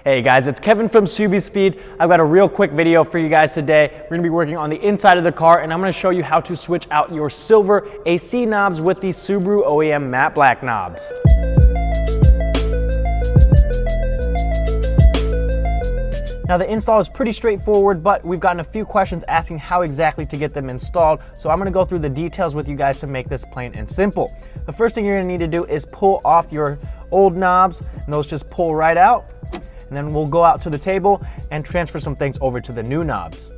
Hey guys, it's Kevin from Subispeed. I've got a real quick video for you guys today. We're gonna be working on the inside of the car and I'm gonna show you how to switch out your silver AC knobs with the Subaru OEM matte black knobs. Now the install is pretty straightforward, but we've gotten a few questions asking how exactly to get them installed. So I'm gonna go through the details with you guys to make this plain and simple. The first thing you're gonna need to do is pull off your old knobs, and those just pull right out. And then we'll go out to the table and transfer some things over to the new knobs.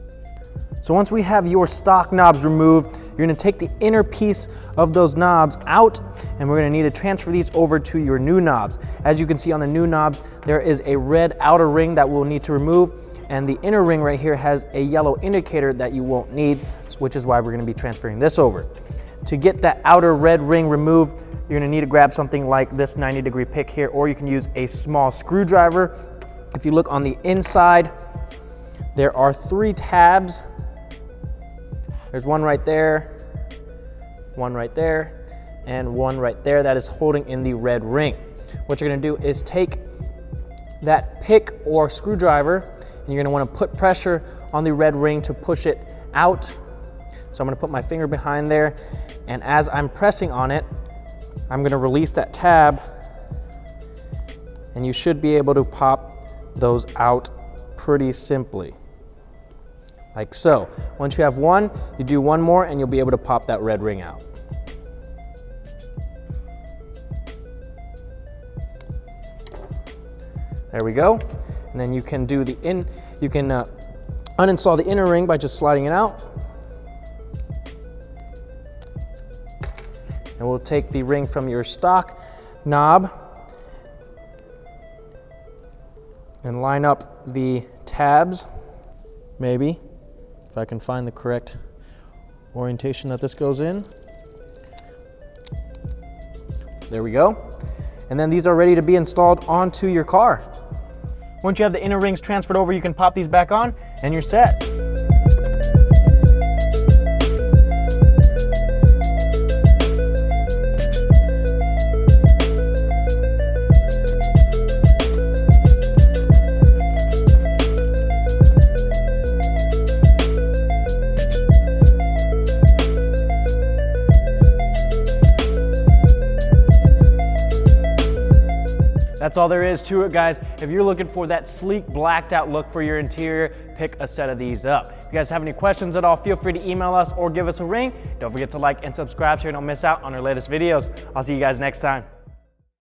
So once we have your stock knobs removed, you're gonna take the inner piece of those knobs out and we're gonna need to transfer these over to your new knobs. As you can see on the new knobs, there is a red outer ring that we'll need to remove, and the inner ring right here has a yellow indicator that you won't need, which is why we're gonna be transferring this over. To get that outer red ring removed, you're gonna need to grab something like this 90-degree pick here, or you can use a small screwdriver. If you look on the inside, there are 3 tabs. There's one right there, one right there, and one right there that is holding in the red ring. What you're gonna do is take that pick or screwdriver and you're gonna wanna put pressure on the red ring to push it out. So I'm gonna put my finger behind there, and as I'm pressing on it, I'm gonna release that tab and you should be able to pop those out pretty simply, like so. Once you have one, you do one more and you'll be able to pop that red ring out. There we go. And then you can do the uninstall the inner ring by just sliding it out. And we'll take the ring from your stock knob and line up the tabs, maybe, if I can find the correct orientation that this goes in. There we go. And then these are ready to be installed onto your car. Once you have the inner rings transferred over, you can pop these back on and you're set. That's all there is to it, guys. If you're looking for that sleek, blacked out look for your interior, pick a set of these up. If you guys have any questions at all, feel free to email us or give us a ring. Don't forget to like and subscribe so you don't miss out on our latest videos. I'll see you guys next time.